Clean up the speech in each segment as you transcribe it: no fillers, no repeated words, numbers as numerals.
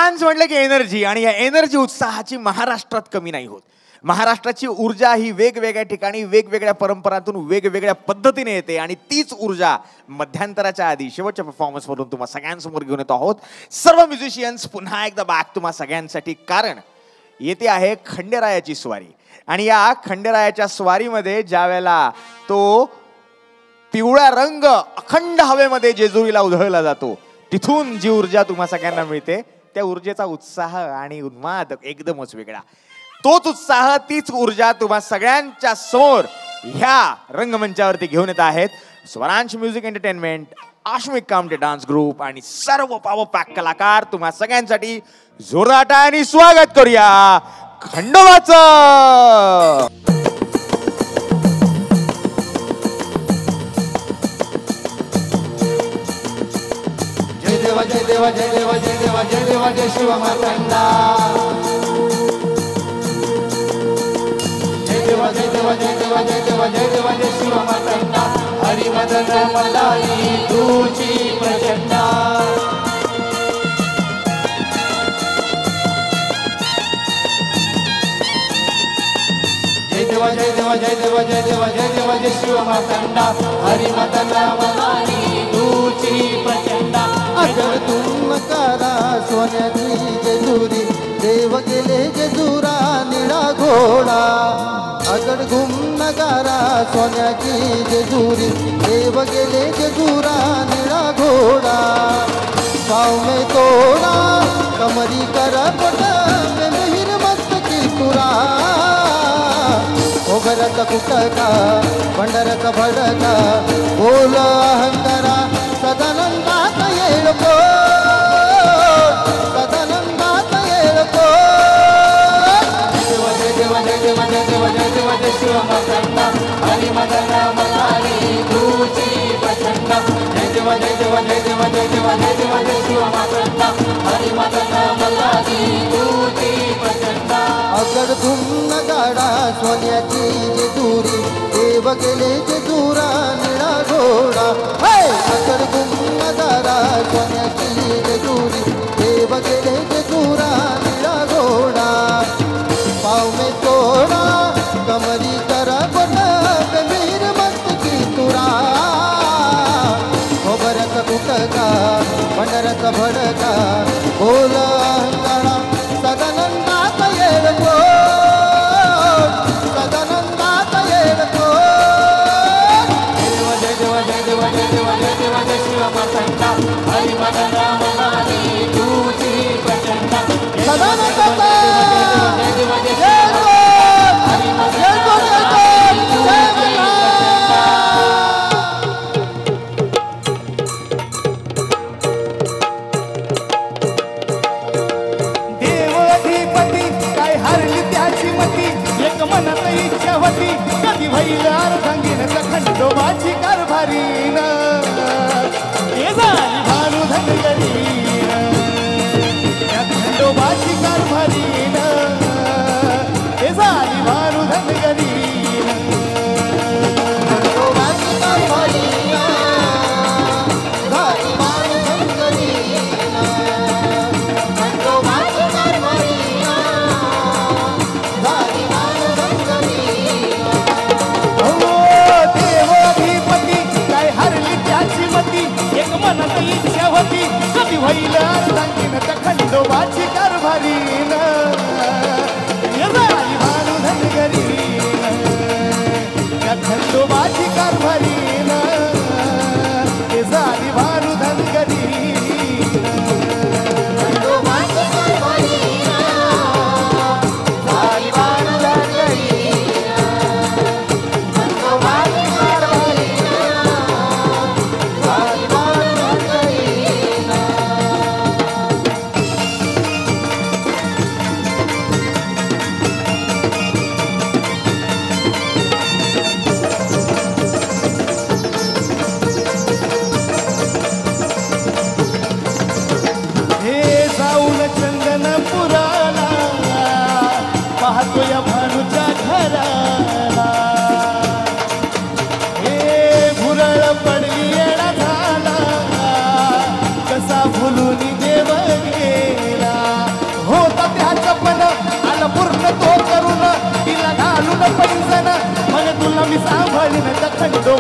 Dance म्हटलं की energy, आणि या एनर्जी उत्साहाची महाराष्ट्रात कमी नाही होत. महाराष्ट्राची ऊर्जा ही वेगवेगळ्या ठिकाणी वेगवेगळ्या परंपरांतून वेगवेगळ्या पद्धतीने येते, आणि तीच ऊर्जा मध्यांतराच्या आधी शेवटच्या परफॉर्मन्स मधून तुम्हा सगळ्यांसमोर घेऊन येतो आहोत. सर्व म्युझिशियन्स पुन्हा एकदा बॅक तुम्हा सगळ्यांसाठी, कारण येते आहे खंडेरायाची स्वारी. आणि या खंडेरायाच्या स्वारीमध्ये ज्या वेळेला तो पिवळा रंग अखंड हवेमध्ये जेजुरीला उधळला जातो, तिथून जी ऊर्जा तुम्हा सगळ्यांना मिळते, त्या ऊर्जेचा उत्साह आणि उन्माद एकदमच वेगळा. तोच उत्साह, तीच ऊर्जा तुम्हा सगळ्यांच्या समोर ह्या रंगमंचावरती घेऊन येत आहेत Swaransh music entertainment, Ashmik Kamte dance group आणि सर्व पॉवर पॅक कलाकार. तुम्हा सगळ्यांसाठी जोरदार टाळ्यांनी स्वागत करूया खंडोबाचं. जय देवा जय देवा जय देवा जय देवा जय देवा जय शिव मार्तंडा. जय देवा जय देवा जय देवा जय देवा जय देवा जय शिव मार्तंडा. हरिमदन मलाई तुझी प्रचंडा. जय देवा जय देवा जय देवा जय देवा जय देवा जय शिव मार्तंडा. हरिमदन मलाई तुझी प्रचंडा. अगर तुम करा सोन्याची जेजुरी, देव गेले जेजुरा निळा घोडा. अगर गुम नगारा सोन्याची जेजुरी, देव गेले जेजुरा निळा घोडा. पाव में तोड़ा कमरी कर पटा, में मिहिर मस्तकी तुरा. ओगरचा कुटका पंढरचा भडका, बोल अहंकारा सदानंदात येळको. सदानंदात येळको. जय देवा जय देवा जय देवा जय देवा जय शिव मार्तंडा. हरिमदन मलाई तुझी प्रचंडा. जय देवा जय देवा जय देवा जय देवा जय देवा जय शिव मार्तंडा. हरिमदन मलाई तुझी प्रचंडा. अगर तुम नगाडा सोन्याची जेजुरी, देव गेले जेजुरा निळा घोडा. अगर तुम नगाडा सोन्याची जेजुरी, देव गेले जेजुरा निळा घोडा. पाव में तोड़ा कमरी करा बना, गंभीर मस्तकी तुरा. खोबऱ्याचा कुटका पंढऱ्याचा भडका, बोल अहंकारा सदानंदात येळको. सदानंदात येळको. जय देवा जय देवा जय देवा जय देवा जय शिव मार्तंडा. हरिमदन मलाई तुझी प्रचंडा. सदानंदात जय देवा जय देवा मनात इच्छा होती, कधी व्हाईल अर्धांगीन खंडोबाची कारभारीन. हे झाली भानू धनगरीन, त्या खंडोबाची कारभारीन. हे झाली भानू धनगरीन. खंडोबाची कारभारीन, झाली भानू धनगरीन. खंडोबाची कारभारीन, झाली भानू धनगरीन. देवाधिपती काय हरली त्याची मती, एक मनात इच्छा होती, कधी व्हाईल अर्धांगीन खंडोबाची कारभारीन. हे झाली भानू धनगरीन, त्या खंडोबाची कारभारीन. हे झाली भानू धनगरीन. खंडोबाची कारभारीन, झाली भानू धनगरीन. खंडोबाची कारभारीन, झाली भानू धनगरीन.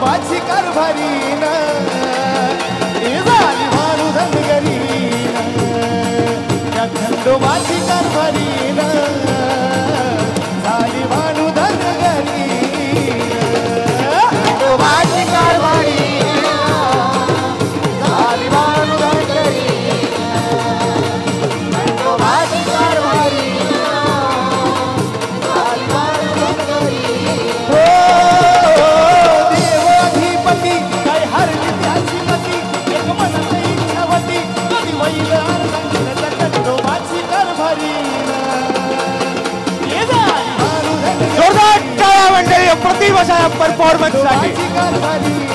खंडोबाची कारभारी ना झाली भानू धनगरी त्या खंडोबाची कारभारी ना झाली भानू धनगरी खंडोबाची कारभारी झाली भानू धनगरी खंडोबाची कारभारी झाली भानू धनगरी देवाधिपती काय हरली त्याची मती एक मनात इच्छा होती कधी होईल अर्धांगिनीचा खंडोबाची कारभारी जोरदार टाळ्या मंडळी प्रतिभाच्या परफॉर्मन्स साठी कारभारी